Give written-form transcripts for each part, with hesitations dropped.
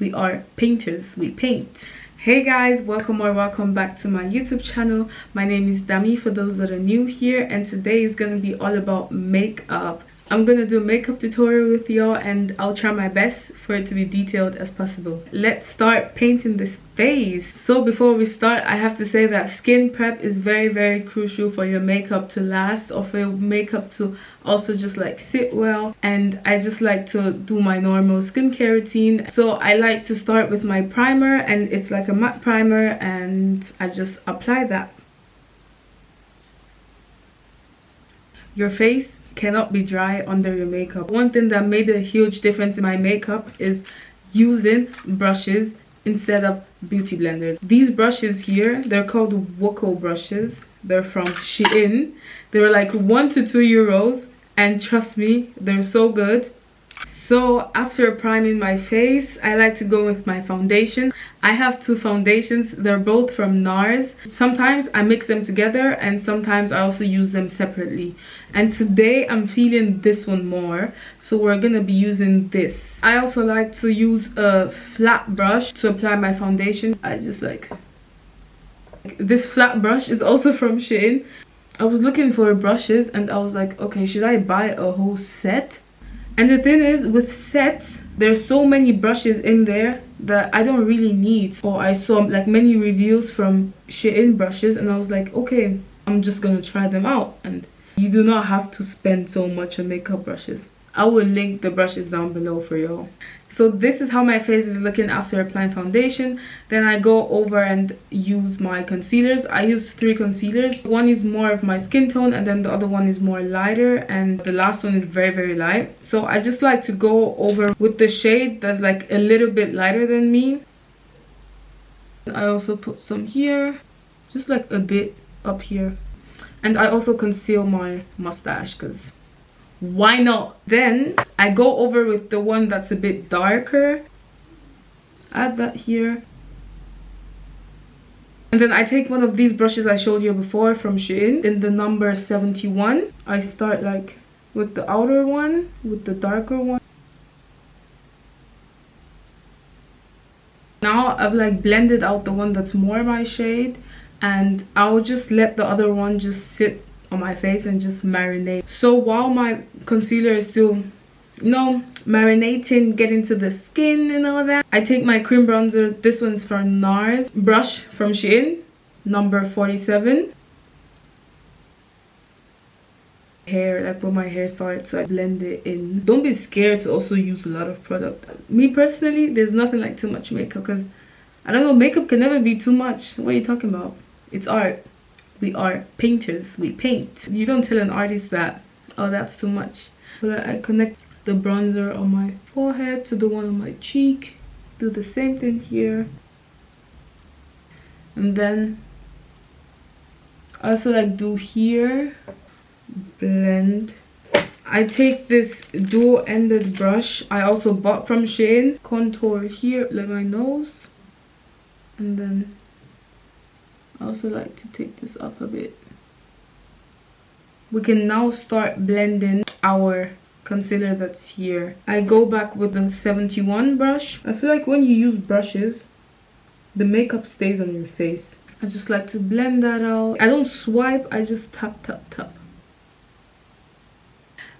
We are painters, we paint. Hey guys, welcome or welcome back to my YouTube channel. My name is Dami for those that are new here, and today is going to be all about makeup. I'm gonna do a makeup tutorial with y'all, and I'll try my best for it to be detailed as possible. Let's start painting this face. So before we start, I have to say that skin prep is very crucial for your makeup to last, or for your makeup to also just like sit well. And I just like to do my normal skincare routine. So I like to start with my primer, and it's like a matte primer, and I just apply that. Your face cannot be dry under your makeup. One thing that made a huge difference in my makeup is using brushes instead of beauty blenders. These brushes here, they're called Woko brushes. They're from Shein. They were like €1 to €2, and trust me, they're so good. So after priming my face, I like to go with my foundation. I have two foundations. They're both from Nars. Sometimes I mix them together, and sometimes I also use them separately. And today I'm feeling this one more, so we're gonna be using this. I also like to use a flat brush to apply my foundation. I just like this flat brush is also from Shein. I was looking for brushes, and I was like, okay, should I buy a whole set? And the thing is, with sets, there's so many brushes in there that I don't really need. Or I saw like many reviews from Shein brushes, and I was like, okay, I'm just gonna try them out. And you do not have to spend so much on makeup brushes. I will link the brushes down below for y'all. So this is how my face is looking after applying foundation. Then I go over and use my concealers. I use 3 concealers. One is more of my skin tone, and then the other one is more lighter, and the last one is very light. So I just like to go over with the shade that's like a little bit lighter than me. I also put some here, just like a bit up here. And I also conceal my mustache because why not? Then I go over with the one that's a bit darker. Add that here. And then I take one of these brushes I showed you before from Shein in the number 71. I start like with the outer one, with the darker one. Now I've like blended out the one that's more my shade, and I'll just let the other one just sit on my face and just marinate. So while my concealer is still, marinating, getting to the skin and all that, I take my cream bronzer. This one's from Nars, brush from Shein, number 47. Hair, like when my hair starts, so I blend it in. Don't be scared to also use a lot of product. Me personally, there's nothing like too much makeup, because I don't know, makeup can never be too much. What are you talking about? It's art. We are painters, we paint. You don't tell an artist that, oh, that's too much. But I connect the bronzer on my forehead to the one on my cheek. Do the same thing here. And then I also like do here, blend. I take this dual-ended brush I also bought from Shein, contour here, like my nose. And then I also like to take this up a bit. We can now start blending our concealer that's here. I go back with the 71 brush. I feel like when you use brushes, the makeup stays on your face. I just like to blend that out. I don't swipe, I just tap.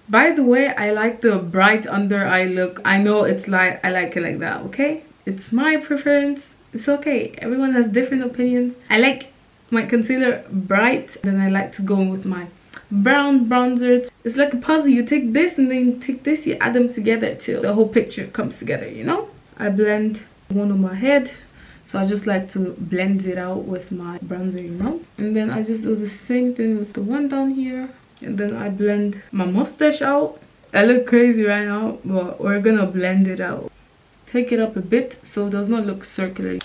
By the way, I like the bright under eye look. I know it's like, I like it like that, okay? It's my preference. It's okay, everyone has different opinions. I like my concealer bright, then I like to go with my brown bronzer. It's like a puzzle. You take this and then you take this, you add them together till the whole picture comes together, you know? I blend one on my head, so I just like to blend it out with my bronzer, you know? And then I just do the same thing with the one down here, and then I blend my mustache out. I look crazy right now, but we're gonna blend it out. Take it up a bit so it does not look circular.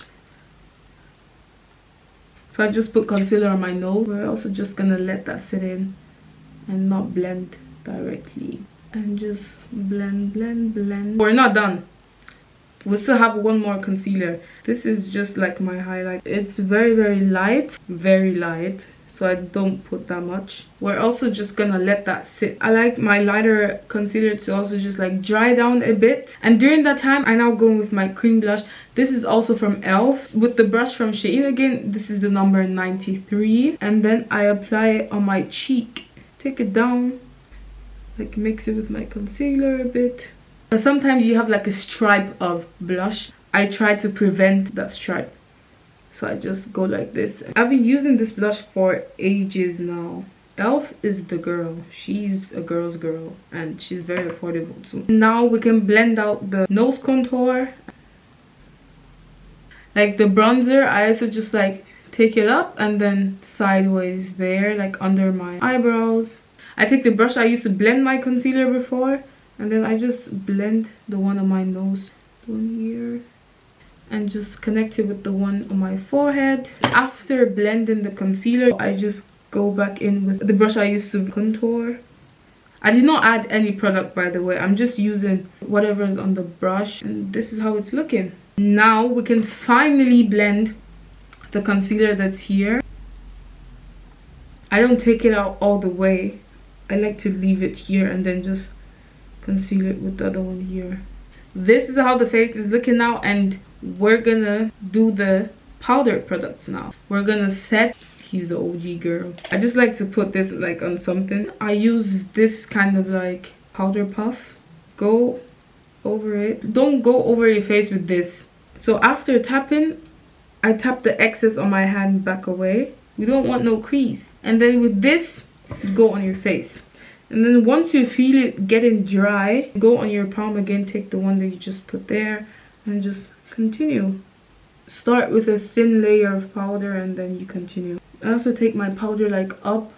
So I just put concealer on my nose. We're also just gonna let that sit in and not blend directly. And just blend. We're not done. We still have one more concealer. This is just like my highlight. It's very light, so I don't put that much. We're also just gonna let that sit. I like my lighter concealer to also just like dry down a bit, and during that time I now go with my cream blush. This is also from e.l.f. with the brush from Shein again. This is the number 93, and then I apply it on my cheek. Take it down, like mix it with my concealer a bit. But sometimes you have like a stripe of blush. I try to prevent that stripe, so I just go like this. I've been using this blush for ages now. e.l.f. is the girl. She's a girl's girl, and she's very affordable too. Now we can blend out the nose contour. Like the bronzer, I also just like take it up and then sideways there, like under my eyebrows. I take the brush I used to blend my concealer before, and then I just blend the one on my nose, one here, and just connect it with the one on my forehead. After blending the concealer, I just go back in with the brush I used to contour. I did not add any product, by the way. I'm just using whatever is on the brush, and this is how it's looking. Now we can finally blend the concealer that's here. I don't take it out all the way. I like to leave it here and then just conceal it with the other one here. This is how the face is looking now, and we're gonna do the powder products now. We're gonna set. He's the OG girl. I just like to put this like on something. I use this kind of like powder puff. Go over it. Don't go over your face with this. So after tapping, I tap the excess on my hand back away. We don't want no crease. And then with this, go on your face. And then once you feel it getting dry, go on your palm again, take the one that you just put there, and just continue. Start with a thin layer of powder and then you continue. I also take my powder like up.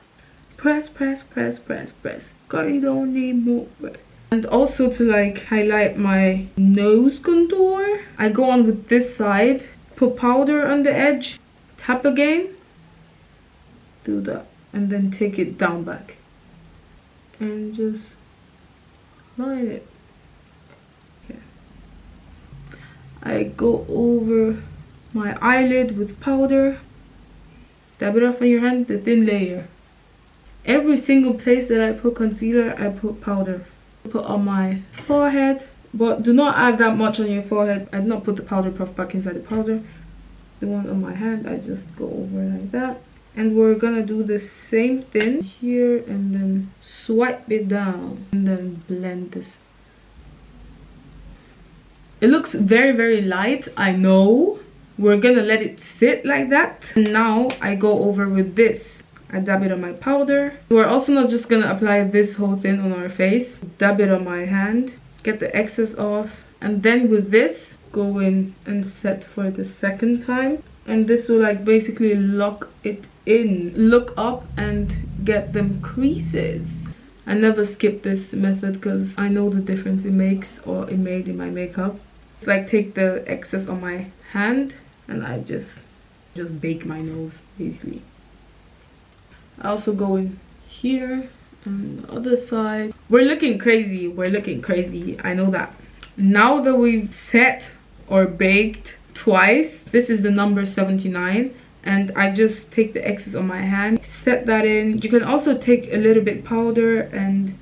Press, press, press, press, press. God, you don't need more press. And also to like highlight my nose contour, I go on with this side, put powder on the edge, tap again, do that, and then take it down back and just line it. Okay. I go over my eyelid with powder, dab it off on your hand, the thin layer. Every single place that I put concealer, I put powder. Put on my forehead, but do not add that much on your forehead. I did not put the powder puff back inside the powder. The one on my hand, I just go over like that. And we're gonna do the same thing here and then swipe it down and then blend this. It looks very, very light, I know. We're gonna let it sit like that. And now I go over with this. I dab it on my powder. We're also not just gonna apply this whole thing on our face. Dab it on my hand, get the excess off, and then with this, go in and set for the second time. And this will like basically lock it in. Look up and get them creases. I never skip this method because I know the difference it makes, or it made in my makeup. It's like take the excess on my hand and I just bake my nose basically. I also go in here and the other side. We're looking crazy. We're looking crazy. I know that. Now that we've set or baked twice, this is the number 79, and I just take the excess on my hand, set that in. You can also take a little bit powder and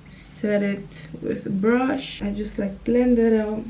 set it with a brush. I just like blend it out.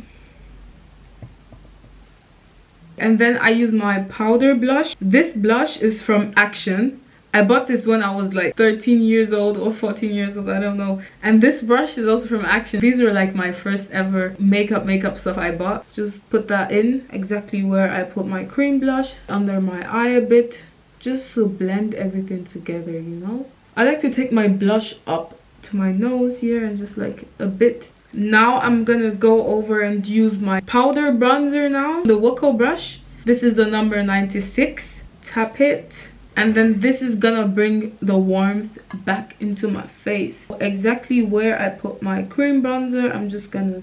And then I use my powder blush. This blush is from Action. I bought this when I was like 13 years old or 14 years old, I don't know. And this brush is also from Action. These were like my first ever makeup stuff I bought. Just put that in exactly where I put my cream blush, under my eye a bit, just to blend everything together, you know. I like to take my blush up to my nose here and just like a bit. Now I'm gonna go over and use my powder bronzer now, the Woko brush. This is the number 96. Tap it. And then this is gonna bring the warmth back into my face. Exactly where I put my cream bronzer, I'm just gonna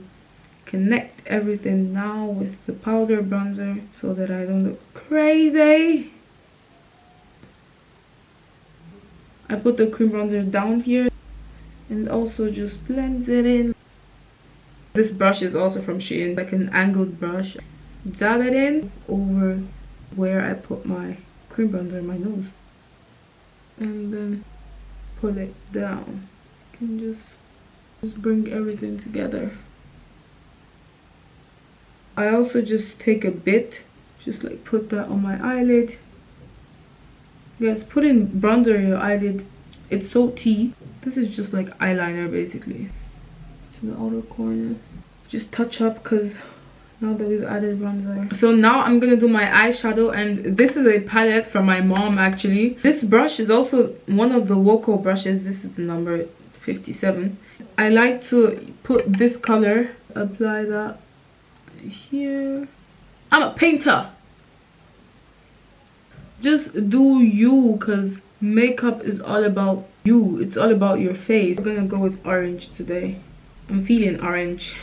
connect everything now with the powder bronzer so that I don't look crazy. I put the cream bronzer down here and also just blends it in. This brush is also from Shein, like an angled brush. Dab it in over where I put my cream bronzer in my nose. and then pull it down. And just bring everything together. I also just take a bit, just like put that on my eyelid. Yes, putting bronzer on your eyelid, it's so tea. This is just like eyeliner basically. To the outer corner. Just touch up because now that we've added bronzer. So now I'm gonna do my eyeshadow, and this is a palette from my mom actually. This brush is also one of the Woko brushes. This is the number 57. I like to put this color, apply that here. I'm a painter. Just do you, because makeup is all about you. It's all about your face. I'm gonna go with orange today. I'm feeling orange.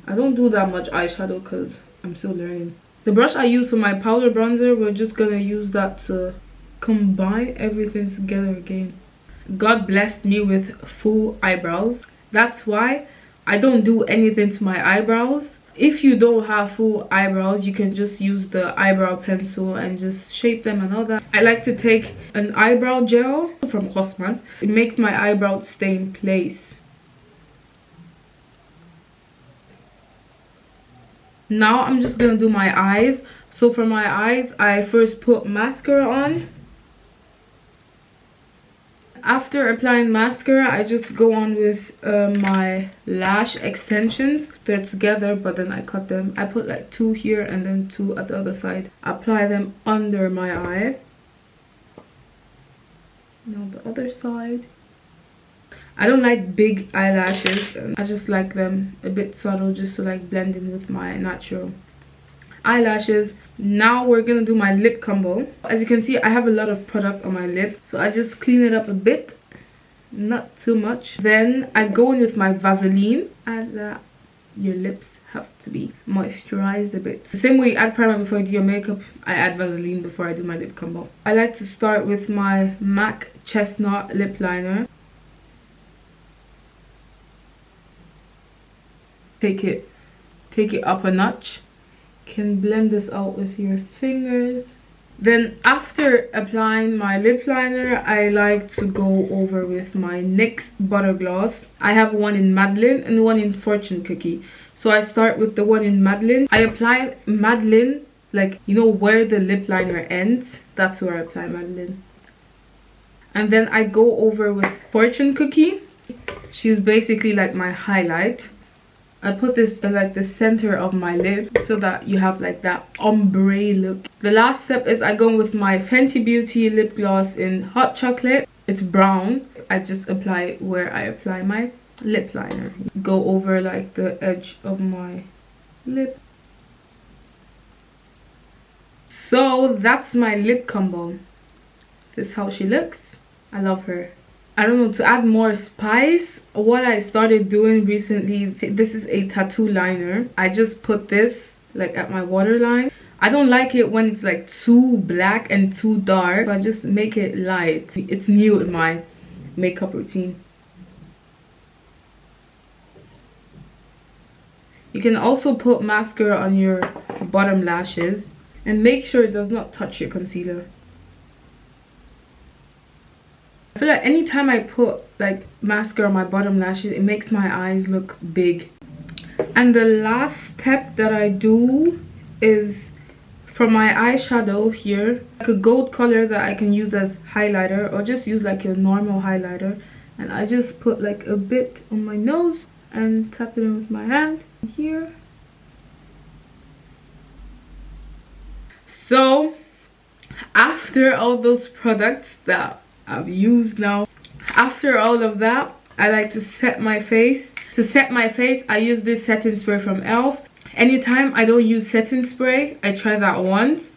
I don't do that much eyeshadow because I'm still learning. The brush I use for my powder bronzer, we're just gonna use that to combine everything together again. God blessed me with full eyebrows. That's why I don't do anything to my eyebrows. If you don't have full eyebrows, you can just use the eyebrow pencil and just shape them and all that. I like to take an eyebrow gel from Cosmetics. It makes my eyebrows stay in place. Now I'm just gonna do my eyes. So for my eyes, I first put mascara on. After applying mascara, I just go on with my lash extensions. They're together, but then I cut them. I put like 2 here and then 2 at the other side. Apply them under my eye. Now the other side. I don't like big eyelashes. I just like them a bit subtle, just to like blend in with my natural eyelashes. Now we're gonna do my lip combo. As you can see, I have a lot of product on my lip, so I just clean it up a bit, not too much. Then I go in with my Vaseline, and your lips have to be moisturized a bit. The same way you add primer before you do your makeup, I add Vaseline before I do my lip combo. I like to start with my MAC Chestnut lip liner. Take it up a notch. Can blend this out with your fingers. Then after applying my lip liner, I like to go over with my NYX butter gloss. I have one in Madeline and one in Fortune Cookie. So I start with the one in Madeline. I apply Madeline, like, you know where the lip liner ends, that's where I apply Madeline. And then I go over with Fortune Cookie. She's basically like my highlight. I put this in like the center of my lip so that you have like that ombre look. The last step is I go with my Fenty Beauty lip gloss in Hot Chocolate. It's brown. I just apply it where I apply my lip liner. Go over like the edge of my lip. So that's my lip combo. This is how she looks. I love her. I don't know, to add more spice, what I started doing recently is, this is a tattoo liner. I just put this like at my waterline. I don't like it when it's like too black and too dark, so I just make it light. It's new in my makeup routine. You can also put mascara on your bottom lashes and make sure it does not touch your concealer. I feel like anytime I put like mascara on my bottom lashes, it makes my eyes look big. And the last step that I do is for my eyeshadow here, like a gold color that I can use as highlighter, or just use like your normal highlighter. And I just put like a bit on my nose and tap it in with my hand here. So after all those products that I've used now, after all of that, I like to set my face. To set my face, I use this setting spray from e.l.f. Anytime I don't use setting spray, I try that once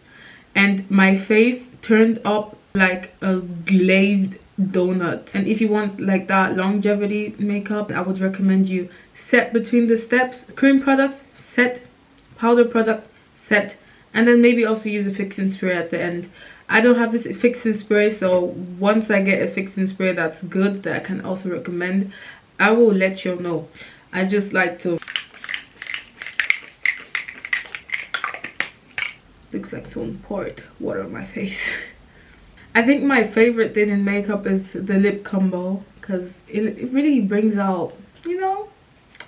and my face turned up like a glazed donut. And if you want like that longevity makeup, I would recommend you set between the steps. Cream products, set. Powder product, set. And then maybe also use a fixing spray at the end. I don't have this fixing spray, so once I get a fixing spray that's good, that I can also recommend, I will let you know. I just like to... Looks like someone poured water on my face. I think my favorite thing in makeup is the lip combo, because it really brings out, you know,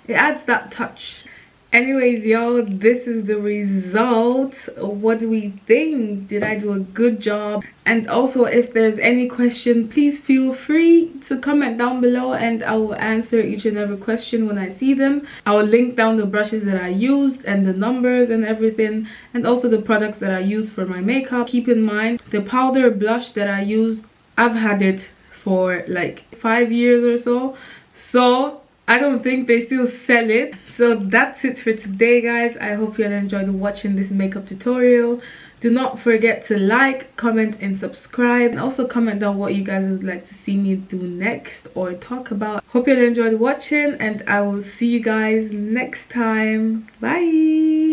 it adds that touch. Anyways, y'all, this is the result. What do we think? Did I do a good job? And also, if there's any question, please feel free to comment down below and I will answer each and every question when I see them. I will link down the brushes that I used and the numbers and everything, and also the products that I use for my makeup. Keep in mind, the powder blush that I use, I've had it for like 5 years or so. So I don't think they still sell it. So that's it for today, guys. I hope you all enjoyed watching this makeup tutorial. Do not forget to like, comment and subscribe, and also comment down what you guys would like to see me do next or talk about. Hope you all enjoyed watching, and I will see you guys next time. Bye.